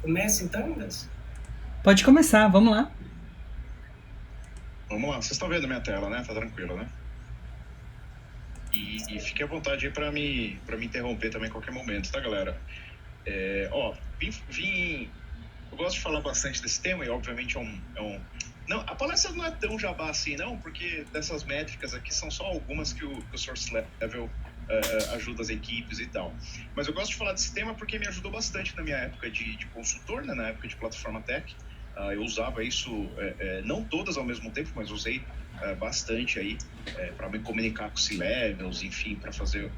Começa então, Gus? Pode começar, vamos lá. Vamos lá, vocês estão vendo a minha tela, né? Tá tranquilo, né? E fique à vontade aí para me interromper também a qualquer momento, tá, galera? Eu gosto de falar bastante desse tema e, obviamente, Não, a palestra não é tão jabá assim, não, porque dessas métricas aqui são só algumas que o Source Level ajuda as equipes e tal. Mas eu gosto de falar desse tema porque me ajudou bastante na minha época de consultor, né? Na época de plataforma tech. Eu usava isso, não todas ao mesmo tempo, mas usei bastante aí para me comunicar com C-Levels, enfim, para fazer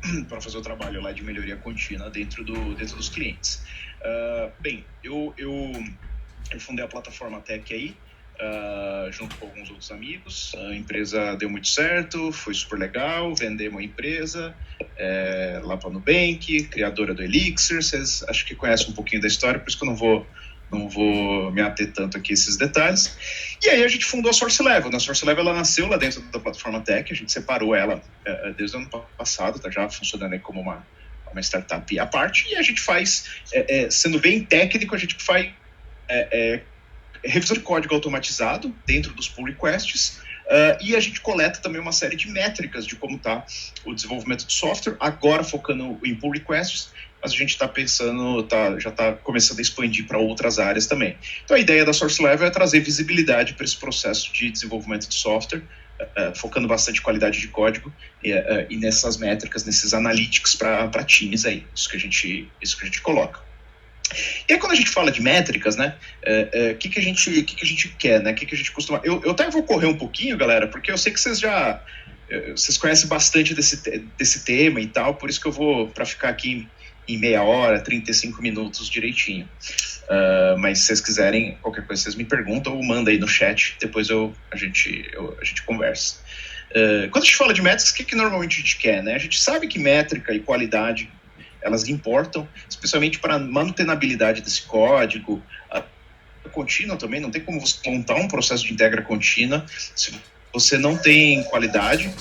o trabalho lá de melhoria contínua dentro dos clientes. Bem, eu fundei a plataforma Tech aí, junto com alguns outros amigos. A empresa deu muito certo, foi super legal, vendemos uma empresa lá para a Nubank, criadora do Elixir. Vocês acho que conhecem um pouquinho da história, por isso que eu não vou me ater tanto aqui a esses detalhes. E aí a gente fundou a Source Level. A Source Level ela nasceu lá dentro da plataforma Tech, a gente separou ela desde o ano passado, tá já funcionando aí como uma startup à parte, e a gente faz, sendo bem técnico, a gente faz revisão de código automatizado dentro dos pull requests, e a gente coleta também uma série de métricas de como está o desenvolvimento de software, agora focando em pull requests, mas a gente está pensando, já está começando a expandir para outras áreas também. Então a ideia da Source Level é trazer visibilidade para esse processo de desenvolvimento de software, focando bastante em qualidade de código e nessas métricas, nesses analytics para times aí, isso que a gente coloca. E aí, quando a gente fala de métricas, né, o que a gente quer, né, o que a gente costuma... Eu até vou correr um pouquinho, galera, porque eu sei que vocês conhecem bastante desse tema e tal, por isso que eu vou, para ficar aqui em meia hora, 35 minutos direitinho. Mas se vocês quiserem, qualquer coisa vocês me perguntam ou mandam aí no chat, depois a gente conversa. Quando a gente fala de métricas, o que normalmente a gente quer, né? A gente sabe que métrica e qualidade elas importam, especialmente para a manutenabilidade desse código, a contínua também, não tem como você montar um processo de integra contínua se você não tem qualidade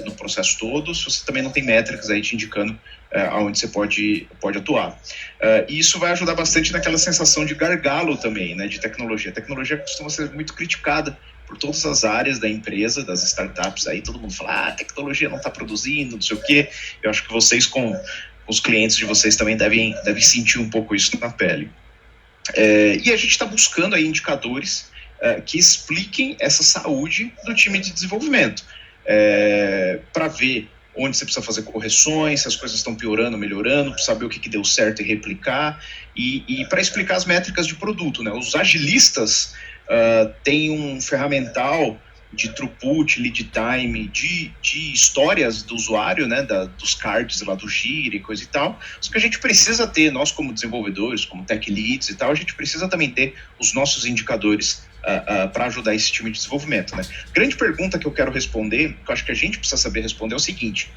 no processo todo, se você também não tem métricas aí te indicando aonde você pode atuar. E isso vai ajudar bastante naquela sensação de gargalo também, né, de tecnologia. A tecnologia costuma ser muito criticada por todas as áreas da empresa, das startups aí, todo mundo fala, a tecnologia não está produzindo, não sei o quê. Eu acho que vocês com os clientes de vocês também devem sentir um pouco isso na pele. E a gente está buscando aí indicadores que expliquem essa saúde do time de desenvolvimento, para ver onde você precisa fazer correções, se as coisas estão piorando, melhorando, para saber o que deu certo e replicar, e para explicar as métricas de produto, né? Os agilistas têm um ferramental de throughput, lead time, de histórias do usuário, né, dos cards lá do Gira e coisa e tal, só que a gente precisa ter, nós como desenvolvedores, como tech leads e tal, a gente precisa também ter os nossos indicadores para ajudar esse time de desenvolvimento, né? Grande pergunta que eu quero responder, que eu acho que a gente precisa saber responder é o seguinte: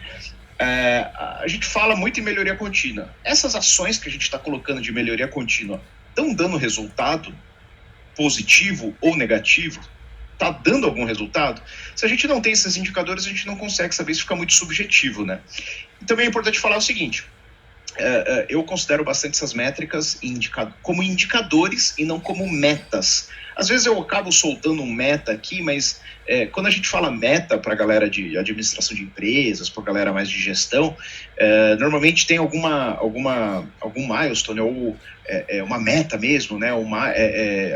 a gente fala muito em melhoria contínua. Essas ações que a gente está colocando de melhoria contínua estão dando resultado positivo ou negativo? Está dando algum resultado? Se a gente não tem esses indicadores, a gente não consegue saber, isso fica muito subjetivo, né? E também é importante falar o seguinte: eu considero bastante essas métricas como indicadores e não como metas. Às vezes eu acabo soltando um meta aqui, mas quando a gente fala meta para a galera de administração de empresas, para a galera mais de gestão, normalmente tem algum milestone ou uma meta mesmo, né?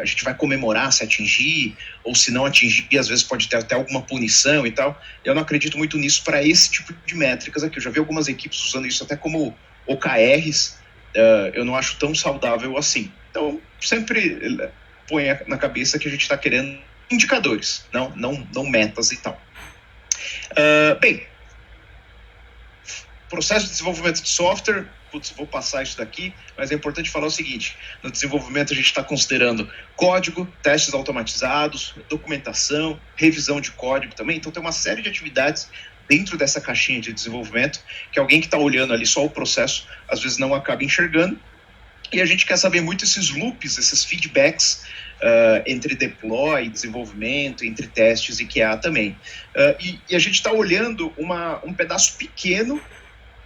A gente vai comemorar se atingir, ou se não atingir, às vezes pode ter até alguma punição e tal. Eu não acredito muito nisso para esse tipo de métricas aqui. Eu já vi algumas equipes usando isso até como OKRs, eu não acho tão saudável assim. Então, sempre põe na cabeça que a gente está querendo indicadores, não metas e tal. Bem, processo de desenvolvimento de software, vou passar isso daqui, mas é importante falar o seguinte: no desenvolvimento a gente está considerando código, testes automatizados, documentação, revisão de código também, então tem uma série de atividades dentro dessa caixinha de desenvolvimento que alguém que está olhando ali só o processo às vezes não acaba enxergando, e a gente quer saber muito esses loops, esses feedbacks entre deploy, desenvolvimento, entre testes e QA também. E a gente está olhando um pedaço pequeno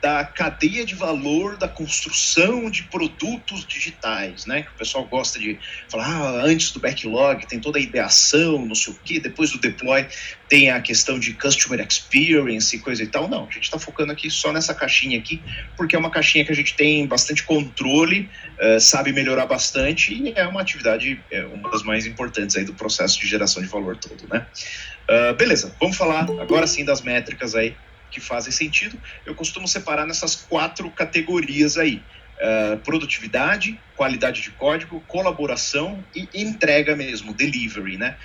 da cadeia de valor da construção de produtos digitais, né? Que o pessoal gosta de falar, antes do backlog tem toda a ideação, não sei o quê, depois do deploy tem a questão de customer experience e coisa e tal. Não, a gente está focando aqui só nessa caixinha aqui, porque é uma caixinha que a gente tem bastante controle, sabe melhorar bastante e é uma atividade, uma das mais importantes aí do processo de geração de valor todo, né? Beleza, vamos falar agora sim das métricas aí que fazem sentido. Eu costumo separar nessas 4 categorias aí: produtividade, qualidade de código, colaboração e entrega mesmo, delivery, né?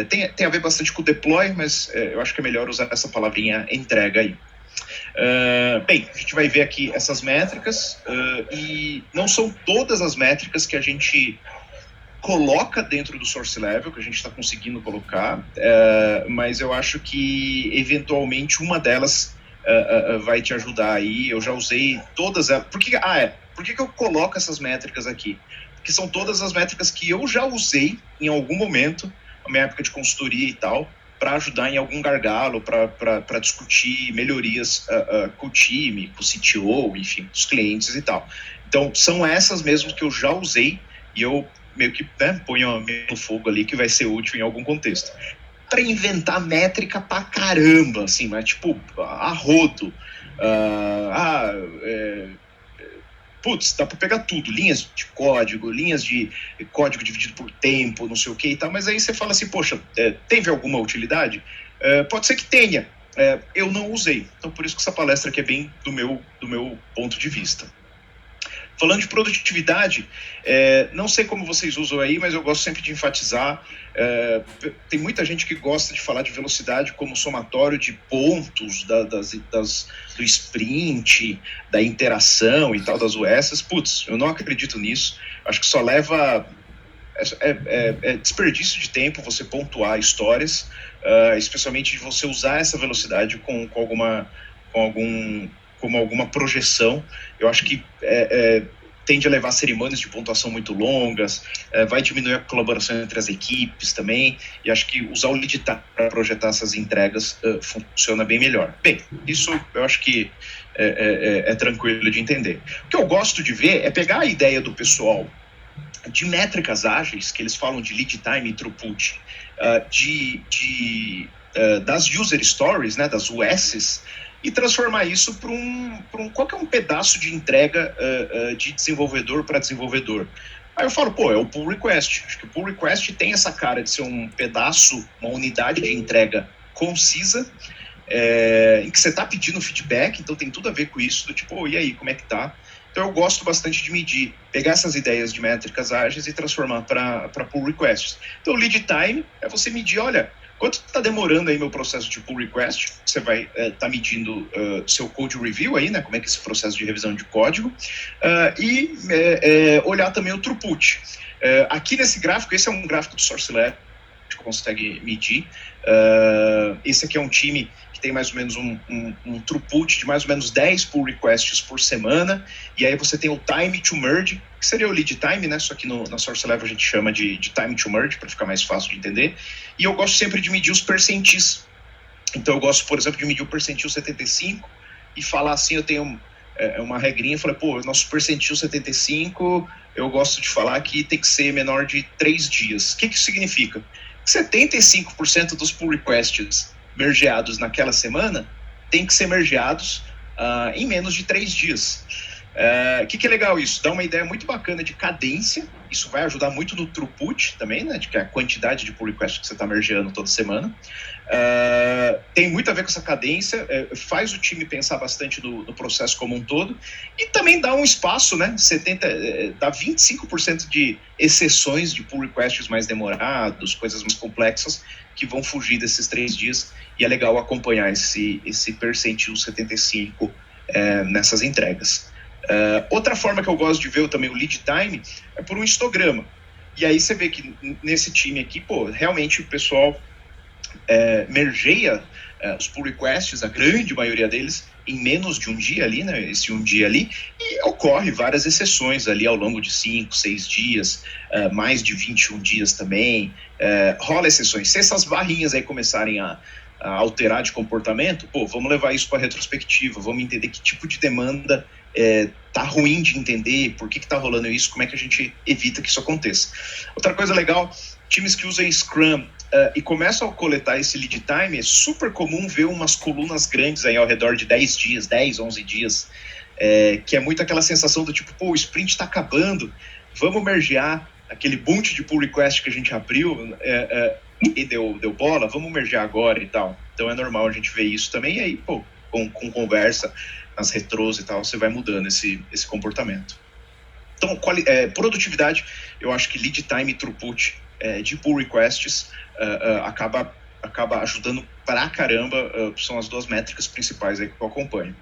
Tem a ver bastante com o deploy, mas eu acho que é melhor usar essa palavrinha entrega aí. Bem, a gente vai ver aqui essas métricas e não são todas as métricas que a gente coloca dentro do source level, que a gente está conseguindo colocar, mas eu acho que eventualmente uma delas vai te ajudar aí. Eu já usei todas elas. Por que eu coloco essas métricas aqui? Porque são todas as métricas que eu já usei em algum momento, na minha época de consultoria e tal, para ajudar em algum gargalo, para discutir melhorias com o time, com o CTO, enfim, com os clientes e tal. Então, são essas mesmo que eu já usei e eu meio que ponho no fogo ali que vai ser útil em algum contexto. Para inventar métrica pra caramba, assim, mas tipo, a rodo. Putz, dá para pegar tudo, linhas de código dividido por tempo, não sei o que e tal, mas aí você fala assim, poxa, teve alguma utilidade? Pode ser que tenha, eu não usei, então por isso que essa palestra aqui é bem do meu ponto de vista. Falando de produtividade, não sei como vocês usam aí, mas eu gosto sempre de enfatizar. Tem muita gente que gosta de falar de velocidade como somatório de pontos do sprint, da interação e tal, das USs. Putz, eu não acredito nisso. Acho que só leva... desperdício de tempo você pontuar histórias, especialmente de você usar essa velocidade com alguma projeção. Eu acho que tende a levar cerimônias de pontuação muito longas, vai diminuir a colaboração entre as equipes também, e acho que usar o lead time para projetar essas entregas funciona bem melhor. Bem, isso eu acho que é tranquilo de entender. O que eu gosto de ver é pegar a ideia do pessoal de métricas ágeis, que eles falam de lead time e throughput, das user stories, né, das USs, e transformar isso para qualquer pedaço de entrega de desenvolvedor para desenvolvedor. Aí eu falo, é o pull request. Acho que o pull request tem essa cara de ser um pedaço, uma unidade de entrega concisa, em que você está pedindo feedback, então tem tudo a ver com isso, do tipo, e aí, como é que tá? Então eu gosto bastante de medir, pegar essas ideias de métricas ágeis e transformar para pull requests. Então o lead time é você medir, olha, quanto está demorando aí meu processo de pull request? Você vai estar medindo seu code review aí, né? Como é que é esse processo de revisão de código, e olhar também o throughput. Aqui nesse gráfico, esse é um gráfico do Source Lab, a gente consegue medir. Esse aqui é um time que tem mais ou menos um throughput de mais ou menos 10 pull requests por semana, e aí você tem o time to merge, que seria o lead time, né? Só que na Source Level a gente chama de time to merge, para ficar mais fácil de entender. E eu gosto sempre de medir os percentis. Então eu gosto, por exemplo, de medir o percentil 75 e falar assim, eu tenho uma regrinha, eu falei, nosso percentil 75, eu gosto de falar que tem que ser menor de 3 dias. O que isso significa? 75% dos pull requests mergeados naquela semana tem que ser mergeados em menos de 3 dias. Que é legal isso? Dá uma ideia muito bacana de cadência. Isso vai ajudar muito no throughput também, né? De que a quantidade de pull requests que você está mergeando toda semana. Tem muito a ver com essa cadência, faz o time pensar bastante no processo como um todo, e também dá um espaço, né? Dá 25% de exceções de pull requests mais demorados, coisas mais complexas, que vão fugir desses 3 dias, e é legal acompanhar esse percentil 75 nessas entregas. Outra forma que eu gosto de ver também o lead time é por um histograma. E aí você vê que nesse time aqui, realmente o pessoal mergeia os pull requests, a grande maioria deles, em menos de um dia ali, né? Esse um dia ali, e ocorre várias exceções ali ao longo de 5, 6 dias, mais de 21 dias também, rola exceções. Se essas barrinhas aí começarem a alterar de comportamento, vamos levar isso para retrospectiva, vamos entender que tipo de demanda tá ruim de entender, por que tá rolando isso, como é que a gente evita que isso aconteça. Outra coisa legal, times que usam Scrum e começam a coletar esse lead time, é super comum ver umas colunas grandes aí ao redor de 10 dias, 10, 11 dias, que é muito aquela sensação do tipo, o sprint está acabando, vamos mergear aquele bunch de pull request que a gente abriu e deu bola, vamos mergear agora e tal. Então é normal a gente ver isso também, e aí, com conversa nas retrôs e tal, você vai mudando esse comportamento. Então, produtividade, eu acho que lead time e throughput de pull requests acaba ajudando pra caramba, são as duas métricas principais aí que eu acompanho.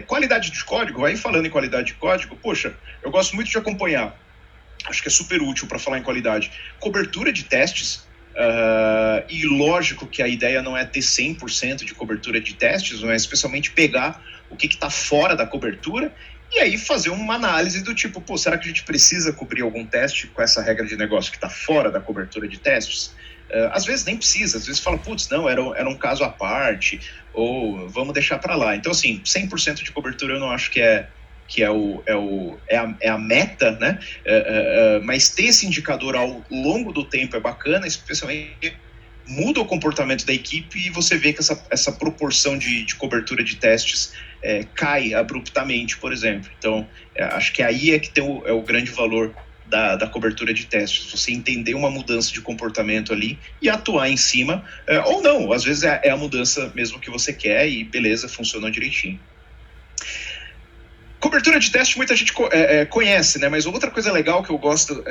Qualidade de código, aí falando em qualidade de código, eu gosto muito de acompanhar, acho que é super útil para falar em qualidade, cobertura de testes, e lógico que a ideia não é ter 100% de cobertura de testes, mas especialmente pegar o que está fora da cobertura e aí fazer uma análise do tipo, será que a gente precisa cobrir algum teste com essa regra de negócio que está fora da cobertura de testes? Às vezes nem precisa, às vezes fala, não, era um caso à parte, ou vamos deixar para lá. Então, assim, 100% de cobertura eu não acho que é a meta, né? Mas ter esse indicador ao longo do tempo é bacana, especialmente muda o comportamento da equipe e você vê que essa proporção de cobertura de testes cai abruptamente, por exemplo. Então, acho que aí é que tem o grande valor da cobertura de testes, você entender uma mudança de comportamento ali e atuar em cima, ou não, às vezes é a mudança mesmo que você quer e beleza, funcionou direitinho. Cobertura de teste muita gente conhece, né? Mas outra coisa legal que eu gosto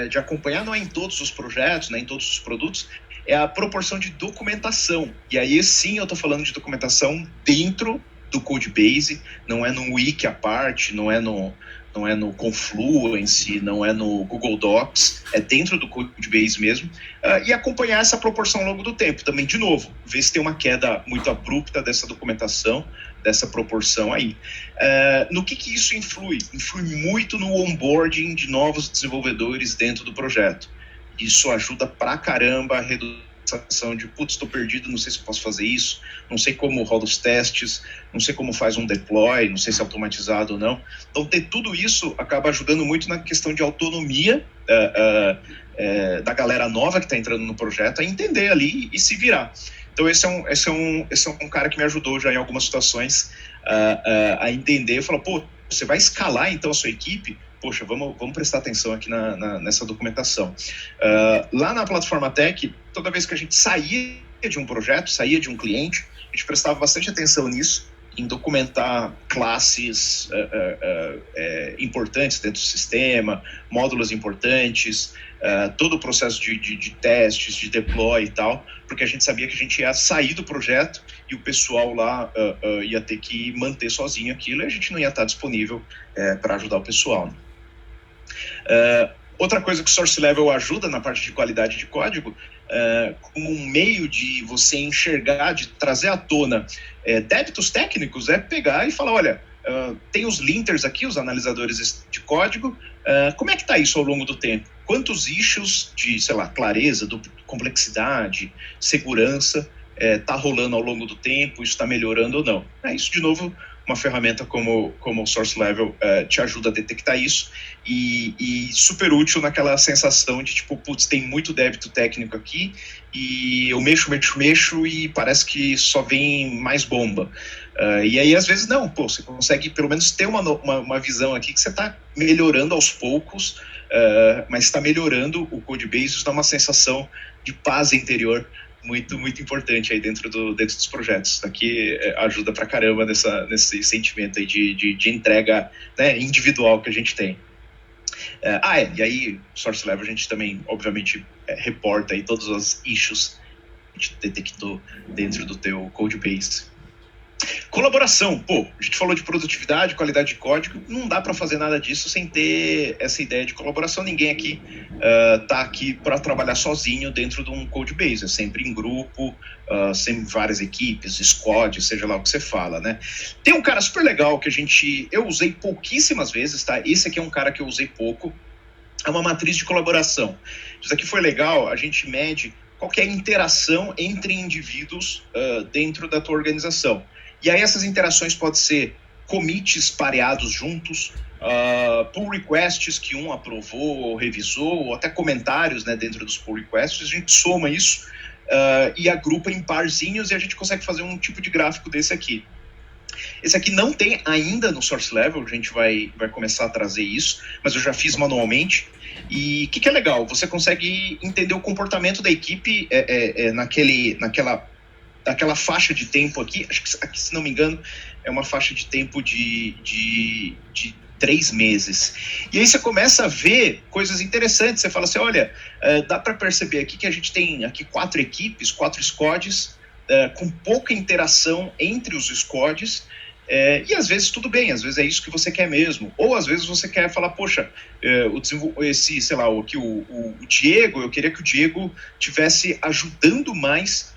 de acompanhar, não é em todos os projetos, né, em todos os produtos, é a proporção de documentação. E aí sim eu estou falando de documentação dentro do Codebase, não é no wiki à parte, não é no Confluence, não é no Google Docs, é dentro do Codebase mesmo, e acompanhar essa proporção ao longo do tempo. Também, de novo, ver se tem uma queda muito abrupta dessa documentação, dessa proporção aí. No que isso influi? Influi muito no onboarding de novos desenvolvedores dentro do projeto. Isso ajuda pra caramba a reduzir a sensação de, estou perdido, não sei se eu posso fazer isso, não sei como rola os testes, não sei como faz um deploy, não sei se é automatizado ou não. Então, ter tudo isso acaba ajudando muito na questão de autonomia da galera nova que está entrando no projeto a entender ali e se virar. Então, esse é um cara que me ajudou já em algumas situações a entender e falar, você vai escalar então a sua equipe? Vamos prestar atenção aqui nessa documentação. Lá na Plataforma Tech, toda vez que a gente saía de um projeto, saía de um cliente, a gente prestava bastante atenção nisso, em documentar classes importantes dentro do sistema, módulos importantes, todo o processo de testes, de deploy e tal, porque a gente sabia que a gente ia sair do projeto e o pessoal lá ia ter que manter sozinho aquilo e a gente não ia estar disponível para ajudar o pessoal, né? Outra coisa que o Source Level ajuda na parte de qualidade de código, como um meio de você enxergar, de trazer à tona débitos técnicos, é pegar e falar, olha, tem os linters aqui, os analisadores de código, como é que está isso ao longo do tempo? Quantos issues de, clareza, complexidade, segurança está rolando ao longo do tempo, isso está melhorando ou não? Isso, de novo, uma ferramenta como o Source Level te ajuda a detectar isso e super útil naquela sensação de tipo, tem muito débito técnico aqui e eu mexo e parece que só vem mais bomba. E aí, às vezes, não, você consegue pelo menos ter uma visão aqui que você está melhorando aos poucos, mas está melhorando o Codebase, isso dá uma sensação de paz interior muito, muito importante aí dentro dos projetos. Aqui ajuda pra caramba nesse sentimento aí de entrega, né, individual que a gente tem. E aí, Source Level, a gente também, obviamente, reporta aí todos os issues que a gente detectou dentro do teu Codebase. Colaboração, a gente falou de produtividade, qualidade de código, não dá para fazer nada disso sem ter essa ideia de colaboração. Ninguém aqui tá aqui para trabalhar sozinho dentro de um Codebase, é sempre em grupo, sempre várias equipes, squad, seja lá o que você fala, né? Tem um cara super legal que eu usei pouquíssimas vezes, tá? Esse aqui é um cara que eu usei pouco, é uma matriz de colaboração. Isso aqui foi legal, a gente mede qual que é a interação entre indivíduos dentro da tua organização. E aí essas interações podem ser commits pareados juntos, pull requests que um aprovou ou revisou, ou até comentários, né, dentro dos pull requests. A gente soma isso e agrupa em parzinhos e a gente consegue fazer um tipo de gráfico desse aqui. Esse aqui não tem ainda no Source Level, a gente vai começar a trazer isso, mas eu já fiz manualmente. E o que é legal? Você consegue entender o comportamento da equipe naquela faixa de tempo aqui. Acho que aqui, se não me engano, é uma faixa de tempo de 3 meses. E aí você começa a ver coisas interessantes. Você fala assim, olha, dá para perceber aqui que a gente tem aqui 4 equipes, 4 squads, com pouca interação entre os squads, e às vezes tudo bem, às vezes é isso que você quer mesmo, ou às vezes você quer falar, poxa, o Diego, eu queria que o Diego tivesse ajudando mais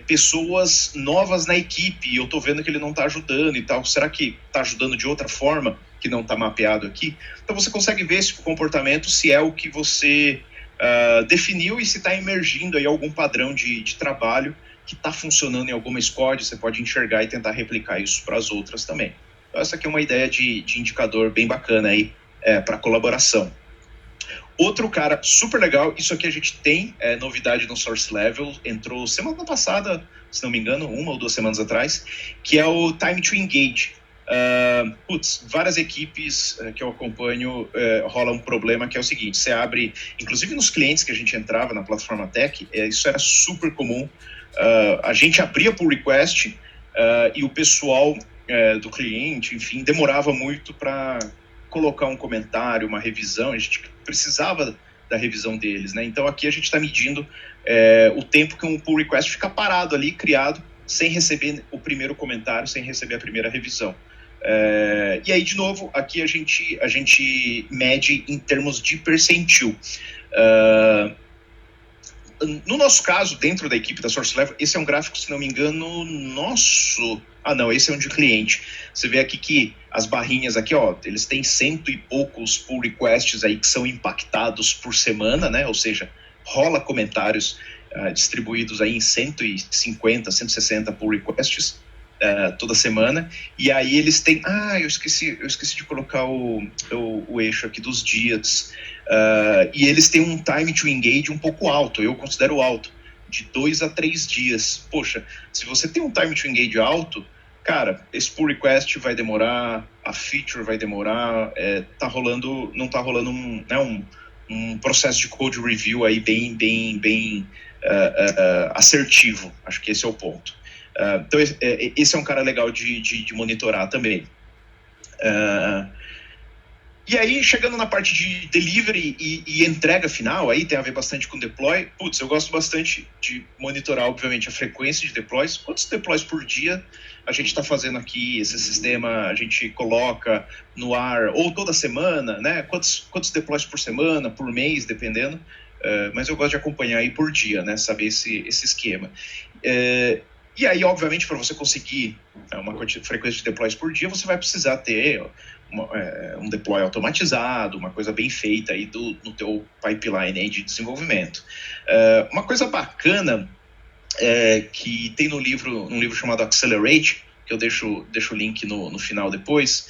pessoas novas na equipe, e eu tô vendo que ele não tá ajudando e tal, será que tá ajudando de outra forma, que não tá mapeado aqui? Então você consegue ver esse comportamento, se é o que você definiu e se está emergindo aí algum padrão de trabalho que está funcionando em alguma squad, você pode enxergar e tentar replicar isso para as outras também. Então essa aqui é uma ideia de indicador bem bacana aí para colaboração. Outro cara super legal, isso aqui a gente tem novidade no Source Level, entrou semana passada, se não me engano, 1 ou 2 semanas atrás, que é o Time to Engage. Várias equipes que eu acompanho rola um problema que é o seguinte, você abre, inclusive nos clientes que a gente entrava na plataforma Tech, isso era super comum, a gente abria pull request e o pessoal do cliente, enfim, demorava muito para colocar um comentário, uma revisão, a gente precisava da revisão deles, né? Então aqui a gente está medindo o tempo que um pull request fica parado ali, criado, sem receber o primeiro comentário, sem receber a primeira revisão. E aí, de novo, aqui a gente mede em termos de percentil. No nosso caso, dentro da equipe da Source Level, esse é um gráfico, se não me engano, nosso... não, esse é um de cliente. Você vê aqui que as barrinhas aqui, ó, eles têm 100 e poucos pull requests aí que são impactados por semana, né? Ou seja, rola comentários distribuídos aí em 150, 160 pull requests toda semana. E aí eles têm... eu esqueci de colocar o eixo aqui dos dias. E eles têm um time to engage um pouco alto, eu considero alto, de 2 a 3 dias. Poxa, se você tem um time to engage alto, cara, esse pull request vai demorar, a feature vai demorar, não tá rolando um processo de code review aí bem assertivo. Acho que esse é o ponto. Então esse é um cara legal de monitorar também. E aí, chegando na parte de delivery e entrega final, aí tem a ver bastante com deploy. Eu gosto bastante de monitorar, obviamente, a frequência de deploys. Quantos deploys por dia a gente está fazendo aqui? Esse sistema a gente coloca no ar, ou toda semana, né? Quantos deploys por semana, por mês, dependendo. Mas eu gosto de acompanhar aí por dia, né? Saber esse esquema. E aí, obviamente, para você conseguir uma frequência de deploys por dia, você vai precisar ter um deploy automatizado, uma coisa bem feita aí no teu pipeline aí de desenvolvimento. Uma coisa bacana que tem num livro chamado Accelerate, que eu deixo o link no final depois,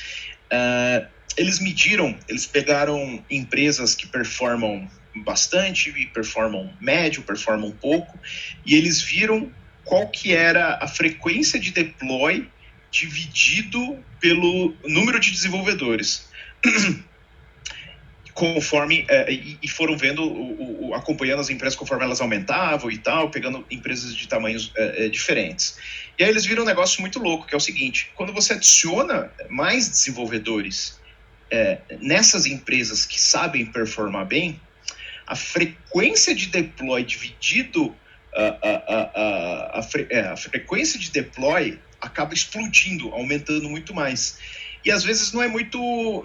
eles pegaram empresas que performam bastante, performam médio, performam pouco, e eles viram qual que era a frequência de deploy dividido pelo número de desenvolvedores. Conforme, e foram vendo, acompanhando as empresas conforme elas aumentavam e tal, pegando empresas de tamanhos diferentes. E aí eles viram um negócio muito louco, que é o seguinte, quando você adiciona mais desenvolvedores nessas empresas que sabem performar bem, a frequência de deploy dividido a frequência de deploy acaba explodindo, aumentando muito mais. E às vezes não é muito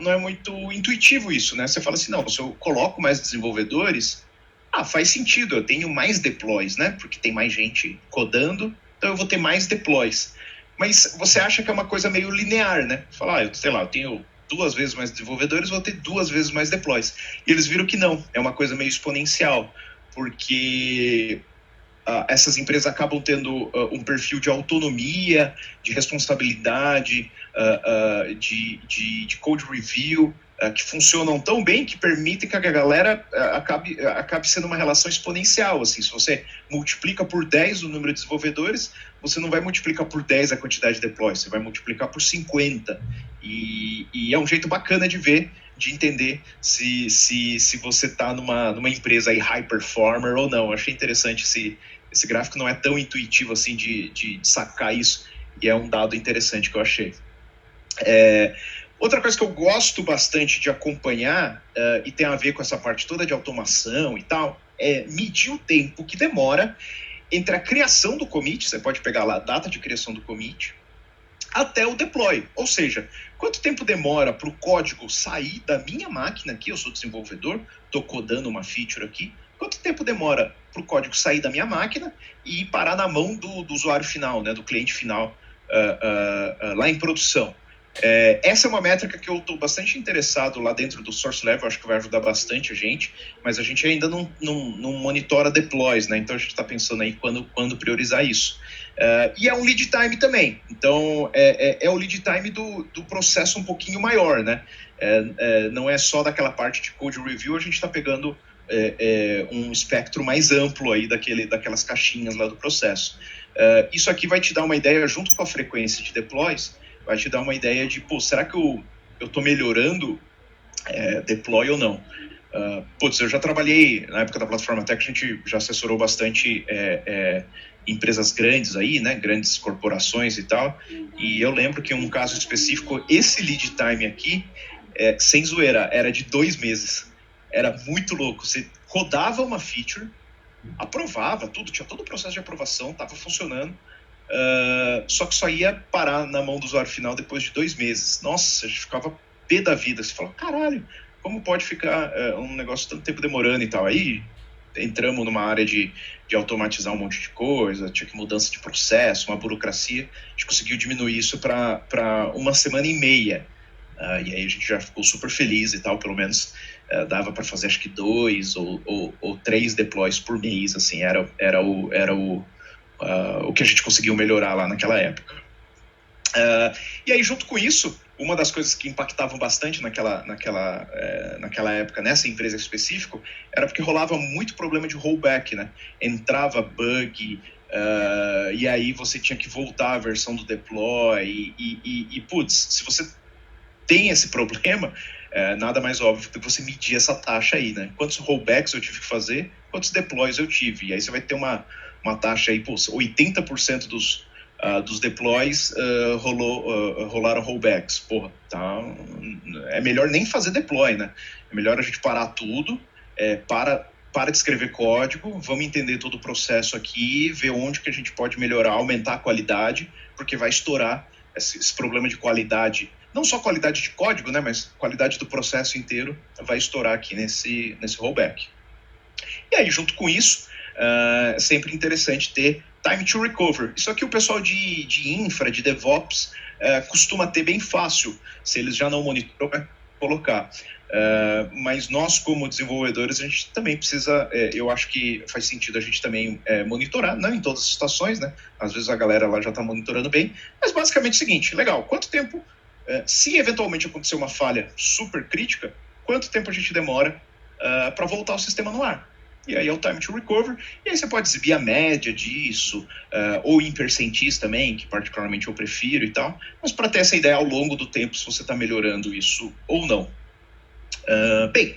intuitivo isso, né? Você fala assim, não, se eu coloco mais desenvolvedores, faz sentido, eu tenho mais deploys, né? Porque tem mais gente codando, então eu vou ter mais deploys. Mas você acha que é uma coisa meio linear, né? Fala, eu tenho 2 vezes mais desenvolvedores, vou ter 2 vezes mais deploys. E eles viram que não, é uma coisa meio exponencial, porque essas empresas acabam tendo um perfil de autonomia, de responsabilidade, de code review, que funcionam tão bem que permitem que a galera acabe sendo uma relação exponencial. Assim, se você multiplica por 10 o número de desenvolvedores, você não vai multiplicar por 10 a quantidade de deploys, você vai multiplicar por 50. E é um jeito bacana de ver, de entender se você está numa empresa aí high performer ou não. Eu achei interessante esse gráfico, não é tão intuitivo assim de sacar isso, e é um dado interessante que eu achei. Outra coisa que eu gosto bastante de acompanhar, e tem a ver com essa parte toda de automação e tal, é medir o tempo que demora entre a criação do commit, você pode pegar lá a data de criação do commit, até o deploy. Ou seja, quanto tempo demora para o código sair da minha máquina aqui, eu sou desenvolvedor, estou codando uma feature aqui, quanto tempo demora para o código sair da minha máquina e parar na mão do usuário final, né, do cliente final, lá em produção. Essa é uma métrica que eu estou bastante interessado lá dentro do Source Level, acho que vai ajudar bastante a gente, mas a gente ainda não monitora deploys, né? Então a gente está pensando aí quando priorizar isso. E é um lead time também, então é o lead time do processo um pouquinho maior, né? Não é só daquela parte de code review, a gente está pegando um espectro mais amplo aí daquelas caixinhas lá do processo. Isso aqui vai te dar uma ideia, junto com a frequência de deploys, vai te dar uma ideia de, será que eu estou melhorando deploy ou não? Eu já trabalhei, na época da Plataforma Tech, a gente já assessorou bastante empresas grandes aí, né, grandes corporações e tal, e eu lembro que em um caso específico, esse lead time aqui, sem zoeira, era de 2 meses. Era muito louco. Você rodava uma feature, aprovava tudo, tinha todo o processo de aprovação, estava funcionando, só que só ia parar na mão do usuário final depois de 2 meses. Nossa, a gente ficava pé da vida. Você fala, caralho, como pode ficar um negócio tanto tempo demorando e tal? Aí entramos numa área de automatizar um monte de coisa, tinha que mudança de processo, uma burocracia. A gente conseguiu diminuir isso para 1 semana e meia. E aí a gente já ficou super feliz e tal, pelo menos dava para fazer acho que 2 ou 3 deploys por mês, assim, era o que a gente conseguiu melhorar lá naquela época. E aí, junto com isso, uma das coisas que impactavam bastante naquela época, nessa empresa em específico, era porque rolava muito problema de rollback, né? Entrava bug, e aí você tinha que voltar à versão do deploy, putz, se você tem esse problema, nada mais óbvio do que você medir essa taxa aí, né? Quantos rollbacks eu tive que fazer, quantos deploys eu tive, e aí você vai ter uma taxa aí, 80% dos deploys rolaram rollbacks. Porra, tá, é melhor nem fazer deploy, né? É melhor a gente parar tudo, para de escrever código, vamos entender todo o processo aqui, ver onde que a gente pode melhorar, aumentar a qualidade, porque vai estourar esse problema de qualidade, não só qualidade de código, né, mas qualidade do processo inteiro vai estourar aqui nesse rollback. E aí, junto com isso, é sempre interessante ter time to recover. Isso aqui o pessoal de infra, de DevOps, costuma ter bem fácil, se eles já não monitoram, vai colocar. Mas nós, como desenvolvedores, a gente também precisa, eu acho que faz sentido a gente também monitorar, não em todas as situações, né? Às vezes a galera lá já está monitorando bem, mas basicamente é o seguinte, legal, quanto tempo, se eventualmente acontecer uma falha super crítica, quanto tempo a gente demora para voltar o sistema no ar? E aí é o time to recover, e aí você pode exibir a média disso, ou em percentis também, que particularmente eu prefiro e tal, mas para ter essa ideia ao longo do tempo, se você está melhorando isso ou não. Bem,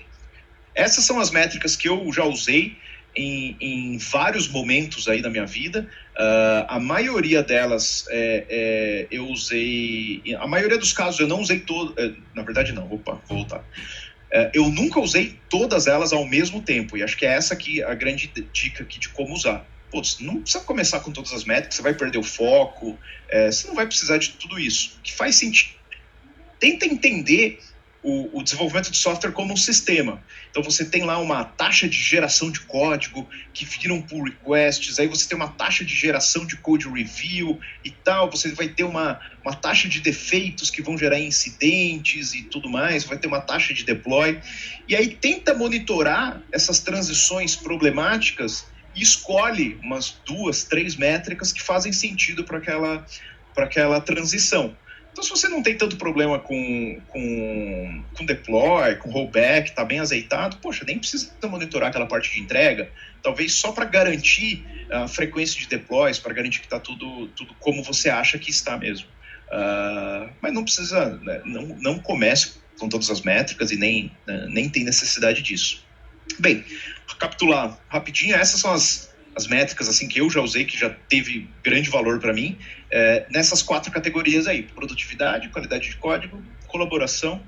essas são as métricas que eu já usei em vários momentos aí da minha vida. A maioria delas eu usei, a maioria dos casos eu não usei na verdade não, vou voltar. Eu nunca usei todas elas ao mesmo tempo, e acho que é essa aqui a grande dica aqui de como usar. Putz, não precisa começar com todas as métricas, você vai perder o foco, você não vai precisar de tudo isso. O que faz sentido? Tenta entender o desenvolvimento de software como um sistema. Então você tem lá uma taxa de geração de código que viram pull requests, aí você tem uma taxa de geração de code review e tal, você vai ter uma taxa de defeitos que vão gerar incidentes e tudo mais, vai ter uma taxa de deploy, e aí tenta monitorar essas transições problemáticas e escolhe umas 2, 3 métricas que fazem sentido para aquela transição. Então, se você não tem tanto problema com deploy, com rollback, está bem azeitado, poxa, nem precisa monitorar aquela parte de entrega, talvez só para garantir a frequência de deploys, para garantir que está tudo como você acha que está mesmo. Mas não precisa, né, não comece com todas as métricas e nem tem necessidade disso. Bem, recapitular rapidinho, essas são as métricas assim, que eu já usei, que já teve grande valor para mim, nessas 4 categorias aí: produtividade, qualidade de código, colaboração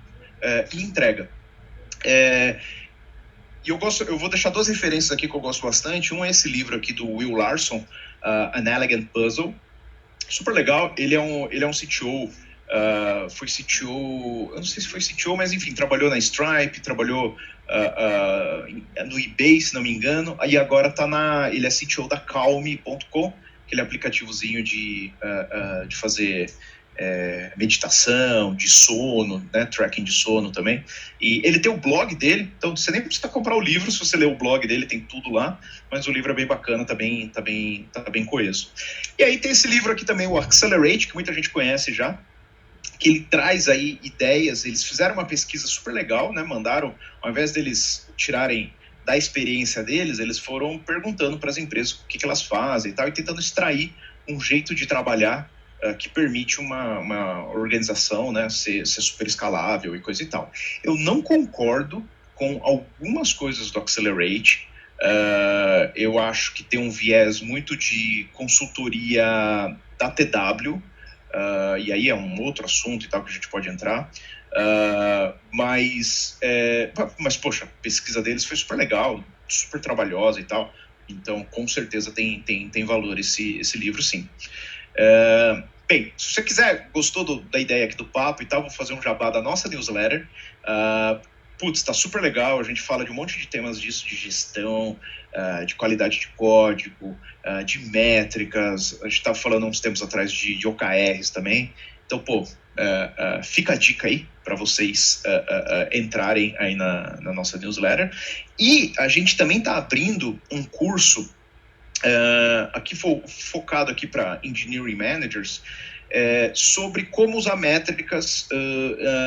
e entrega. E eu vou deixar 2 referências aqui que eu gosto bastante. Um é esse livro aqui do Will Larson, An Elegant Puzzle. Super legal. Ele é um CTO, foi CTO, eu não sei se foi CTO, mas enfim, trabalhou na Stripe, trabalhou no eBay, se não me engano, e agora ele é CTO da Calm.com, aquele aplicativozinho de fazer meditação, de sono, né, tracking de sono também. E ele tem o blog dele, então você nem precisa comprar o livro, se você ler o blog dele tem tudo lá, mas o livro é bem bacana, tá bem coeso. E aí tem esse livro aqui também, o Accelerate, que muita gente conhece já, que ele traz aí ideias. Eles fizeram uma pesquisa super legal, né, mandaram, ao invés deles tirarem da experiência deles, eles foram perguntando para as empresas o que elas fazem e tal, e tentando extrair um jeito de trabalhar que permite uma organização, né, ser super escalável e coisa e tal. Eu não concordo com algumas coisas do Accelerate. Eu acho que tem um viés muito de consultoria da TW, e aí é um outro assunto e tal que a gente pode entrar. Mas, poxa, a pesquisa deles foi super legal, super trabalhosa e tal. Então, com certeza tem valor esse livro, sim. Bem, se você quiser, gostou da ideia aqui do papo e tal, vou fazer um jabá da nossa newsletter. Tá super legal, a gente fala de um monte de temas disso, de gestão, de qualidade de código, de métricas. A gente estava falando uns tempos atrás de OKRs também. Então, fica a dica aí para vocês entrarem aí na nossa newsletter. E a gente também está abrindo um curso aqui focado aqui para Engineering Managers, sobre como usar métricas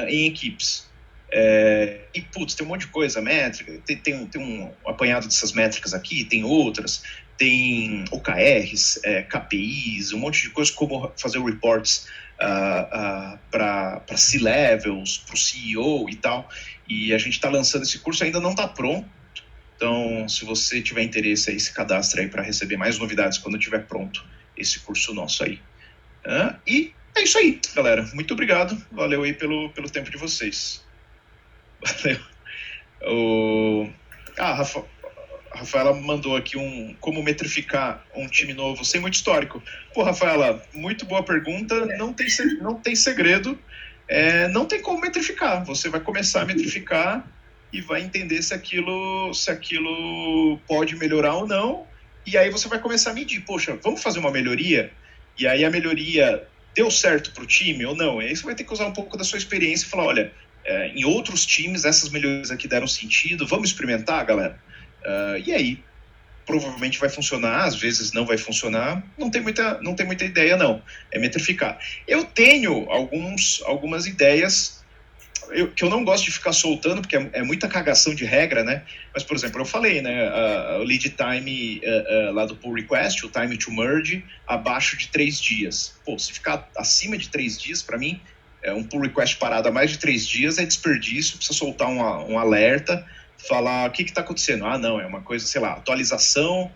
em equipes. E tem um monte de coisa, métrica, tem um apanhado dessas métricas aqui, tem outras, tem OKRs, KPIs, um monte de coisa, como fazer reports para C-levels, para o CEO e tal. E a gente está lançando esse curso, ainda não está pronto. Então, se você tiver interesse aí, se cadastre aí para receber mais novidades quando estiver pronto esse curso nosso aí. E é isso aí, galera. Muito obrigado. Valeu aí pelo tempo de vocês. Valeu. A Rafaela mandou aqui como metrificar um time novo sem muito histórico. Rafaela, muito boa pergunta. Não tem segredo. Não tem como metrificar. Você vai começar a metrificar e vai entender se aquilo pode melhorar ou não, e aí você vai começar a medir, poxa, vamos fazer uma melhoria, e aí a melhoria deu certo para o time ou não, e aí você vai ter que usar um pouco da sua experiência e falar, olha, em outros times essas melhorias aqui deram sentido, vamos experimentar, galera? E aí, provavelmente vai funcionar, às vezes não vai funcionar, não tem muita ideia não, é metrificar. Eu tenho algumas ideias que eu não gosto de ficar soltando, porque é muita cagação de regra, né? Mas, por exemplo, eu falei, né? O lead time lá do pull request, o time to merge, abaixo de 3 dias. Se ficar acima de 3 dias, para mim, um pull request parado a mais de 3 dias é desperdício, precisa soltar um alerta, falar o que está acontecendo. Não, é uma coisa, sei lá, atualização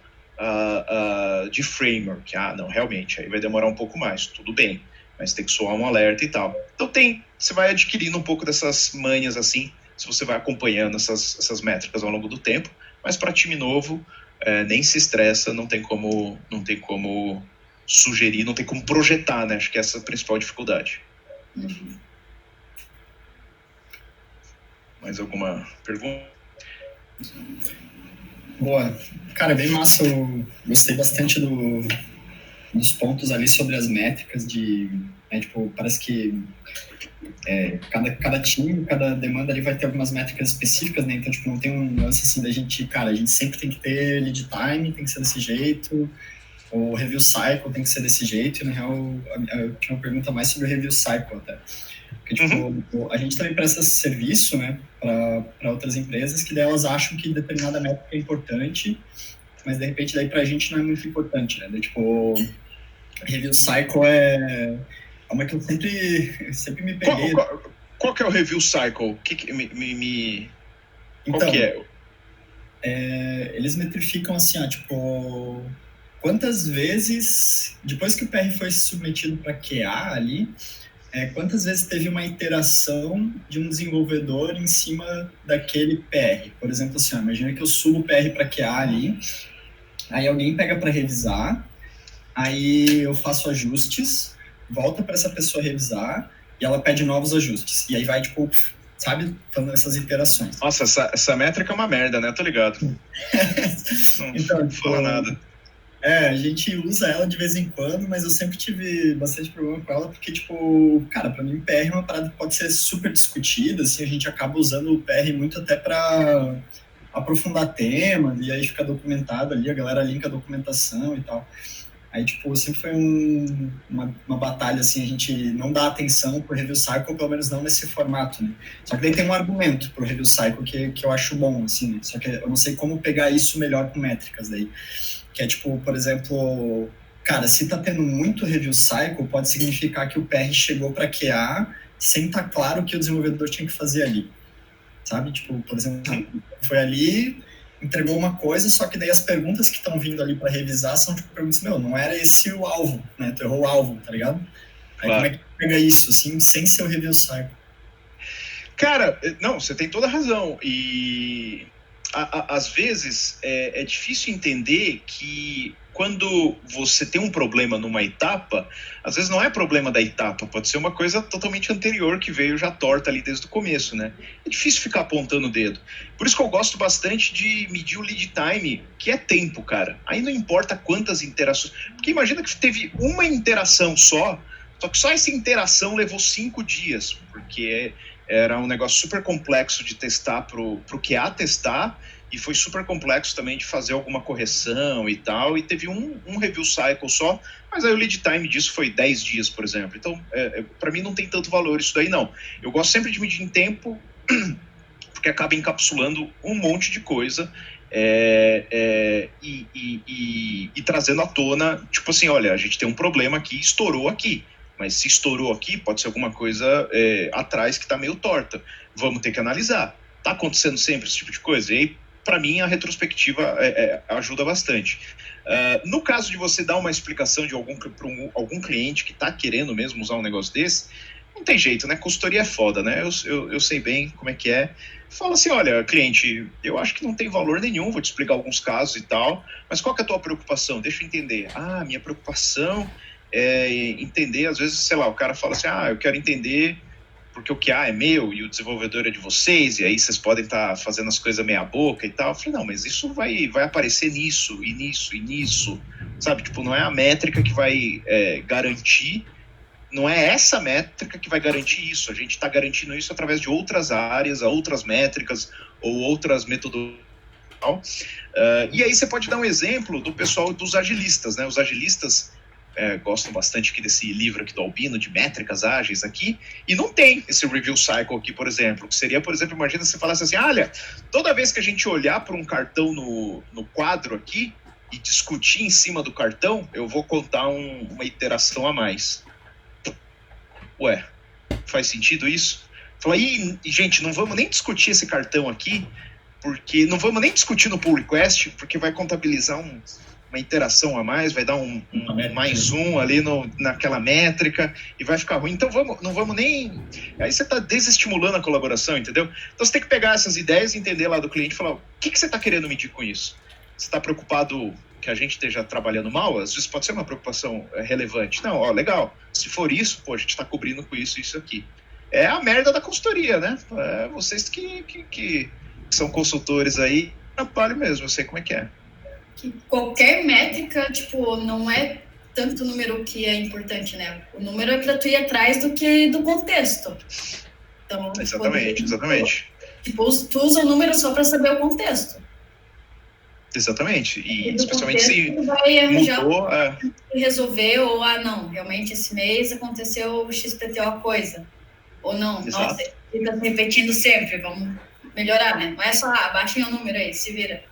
de framework. Não, realmente, aí vai demorar um pouco mais, tudo bem. Mas tem que soar um alerta e tal. Então você vai adquirindo um pouco dessas manhas assim, se você vai acompanhando essas métricas ao longo do tempo. Mas para time novo, nem se estressa, não tem como sugerir, não tem como projetar, né? Acho que essa é a principal dificuldade. Mais alguma pergunta? Boa. Cara, bem massa. Eu gostei bastante do dos pontos ali sobre as métricas tipo, parece que cada time, cada demanda ali vai ter algumas métricas específicas, né? Então, tipo, não tem um lance assim da gente, cara, a gente sempre tem que ter lead time, tem que ser desse jeito, o review cycle tem que ser desse jeito, e na real, eu tinha uma pergunta mais sobre o review cycle até. Porque, tipo, a gente também presta serviço, né, para outras empresas que daí elas acham que determinada métrica é importante, mas de repente daí pra gente não é muito importante, né? Daí, tipo, review cycle é uma que eu sempre me peguei. Qual que é o review cycle? Qual então, que é? Eles metrificam assim, tipo, quantas vezes, depois que o PR foi submetido para QA ali, quantas vezes teve uma iteração de um desenvolvedor em cima daquele PR. Por exemplo, assim, imagina que eu subo o PR para QA ali, aí alguém pega para revisar, aí eu faço ajustes, volta para essa pessoa revisar e ela pede novos ajustes. E aí vai, tipo, sabe, fazendo essas iterações. Nossa, essa métrica é uma merda, né? Tô ligado. Então, não fala nada. A gente usa ela de vez em quando, mas eu sempre tive bastante problema com ela, porque, tipo, cara, pra mim PR é uma parada que pode ser super discutida, assim, a gente acaba usando o PR muito até pra aprofundar temas, e aí fica documentado ali, a galera linka a documentação e tal. Aí, tipo, sempre foi uma batalha, assim, a gente não dá atenção pro review cycle, pelo menos não nesse formato, né? Só que daí tem um argumento pro review cycle que eu acho bom, assim, né? Só que eu não sei como pegar isso melhor com métricas daí. Que é, tipo, por exemplo, cara, se tá tendo muito review cycle, pode significar que o PR chegou para QA sem estar claro o que o desenvolvedor tinha que fazer ali. Sabe? Tipo, por exemplo, foi ali, entregou uma coisa, só que daí as perguntas que estão vindo ali para revisar são, tipo, perguntas, não era esse o alvo, né? Tu errou o alvo, tá ligado? Aí como é que pega isso, assim, sem ser o review cycle? Cara, não, você tem toda a razão. E às vezes é difícil entender que quando você tem um problema numa etapa, às vezes não é problema da etapa, pode ser uma coisa totalmente anterior que veio já torta ali desde o começo, né? É difícil ficar apontando o dedo. Por isso que eu gosto bastante de medir o lead time, que é tempo, cara. Aí não importa quantas interações. Porque imagina que teve uma interação só que só essa interação levou 5 dias, porque era um negócio super complexo de testar pro QA testar, e foi super complexo também de fazer alguma correção e tal, e teve um review cycle só, mas aí o lead time disso foi 10 dias, por exemplo. Então, para mim não tem tanto valor isso daí, não. Eu gosto sempre de medir em tempo, porque acaba encapsulando um monte de coisa, e trazendo à tona, tipo assim, olha, a gente tem um problema aqui, estourou aqui. Mas se estourou aqui, pode ser alguma coisa atrás que está meio torta. Vamos ter que analisar. Está acontecendo sempre esse tipo de coisa? E aí, para mim, a retrospectiva ajuda bastante. No caso de você dar uma explicação para algum cliente que está querendo mesmo usar um negócio desse, não tem jeito, né? Consultoria é foda, né? Eu sei bem como é que é. Fala assim, olha, cliente, eu acho que não tem valor nenhum, vou te explicar alguns casos e tal, mas qual que é a tua preocupação? Deixa eu entender. Minha preocupação entender, às vezes, sei lá, o cara fala assim, eu quero entender porque o QA é meu e o desenvolvedor é de vocês, e aí vocês podem estar fazendo as coisas meia boca e tal. Eu falei, não, mas isso vai aparecer nisso, e nisso, e nisso, sabe? Tipo, não é a métrica que vai garantir, não é essa métrica que vai garantir isso, a gente está garantindo isso através de outras áreas, outras métricas, ou outras metodologias. E aí você pode dar um exemplo do pessoal dos agilistas, né? Os agilistas gostam bastante aqui desse livro aqui do Albino, de métricas ágeis aqui, e não tem esse review cycle aqui, por exemplo, que seria, por exemplo, imagina se você falasse assim, olha, toda vez que a gente olhar para um cartão no quadro aqui e discutir em cima do cartão, eu vou contar uma iteração a mais. Ué, faz sentido isso? Fala, gente, não vamos nem discutir esse cartão aqui, porque não vamos nem discutir no pull request, porque vai contabilizar uma interação a mais, vai dar mais um ali naquela métrica e vai ficar ruim. Então não vamos nem... Aí você está desestimulando a colaboração, entendeu? Então você tem que pegar essas ideias e entender lá do cliente e falar, o que você está querendo medir com isso? Você está preocupado que a gente esteja trabalhando mal? Às vezes pode ser uma preocupação relevante. Não, legal. Se for isso, a gente está cobrindo com isso aqui. É a merda da consultoria, né? Vocês que são consultores aí, trabalho mesmo, eu sei como é que é. Que qualquer métrica, tipo, não é tanto o número que é importante, né? O número é para tu ir atrás do contexto. Então, Exatamente. Tipo, tu usa o número só para saber o contexto. Exatamente. E especialmente contexto, se vai arranjar mudou... resolver, ou não, realmente esse mês aconteceu XPTO coisa. Ou não, Exato. nossa, fica se repetindo sempre, vamos melhorar, né? Não é só, baixem o número aí, se vira.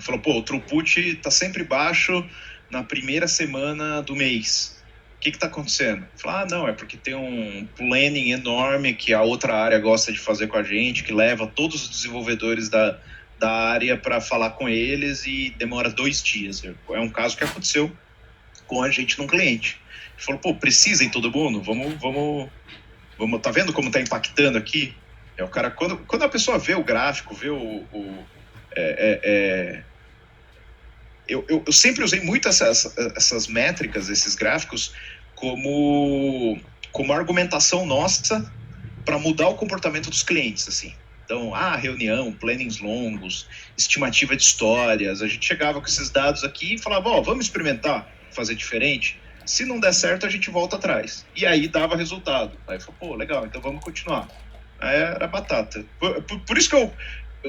Falou, pô, o throughput tá sempre baixo na primeira semana do mês. O que tá acontecendo? Falou, não, é porque tem um planning enorme que a outra área gosta de fazer com a gente, que leva todos os desenvolvedores da área para falar com eles e demora 2 dias. É um caso que aconteceu com a gente num cliente. Ele falou, pô, precisa em todo mundo? Vamos, tá vendo como tá impactando aqui? O cara, quando a pessoa vê o gráfico, vê eu sempre usei muito essas métricas, esses gráficos, como argumentação nossa para mudar o comportamento dos clientes, assim. Então, reunião, plannings longos, estimativa de histórias. A gente chegava com esses dados aqui e falava, vamos experimentar, fazer diferente. Se não der certo, a gente volta atrás. E aí dava resultado. Aí falou, pô, legal, então vamos continuar. Aí era batata. Por isso que eu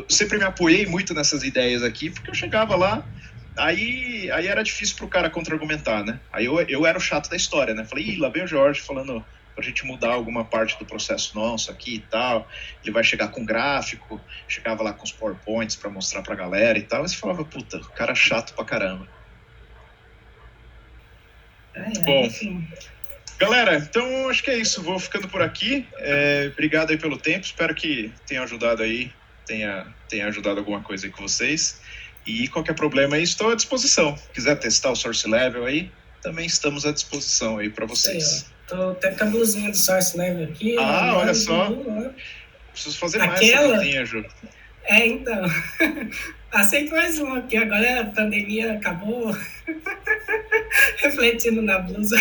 sempre me apoiei muito nessas ideias aqui, porque eu chegava lá, aí era difícil pro cara contra-argumentar, né? Aí eu era o chato da história, né? Falei, lá vem o Jorge falando pra gente mudar alguma parte do processo nosso aqui e tal. Ele vai chegar com gráfico, chegava lá com os PowerPoints pra mostrar pra galera e tal. E você falava, puta, cara chato pra caramba. Bom, enfim. Galera, então acho que é isso. Vou ficando por aqui. Obrigado aí pelo tempo. Espero que tenha ajudado aí, tenha ajudado alguma coisa aí com vocês. E qualquer problema aí, estou à disposição. Quiser testar o Source Level aí, também estamos à disposição aí para vocês. Tô até com a blusinha do Source Level aqui. Olha só. Preciso fazer mais essa blusinha, Ju. Então. Aceito mais uma aqui. Agora a pandemia acabou refletindo na blusa.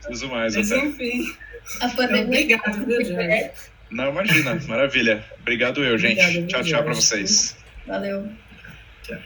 Preciso mais. Mas até. Enfim. A pandemia... Obrigado, viu, Jorge? Não, imagina. Maravilha. Obrigado, gente. Obrigado, tchau para vocês. Valeu. Tchau.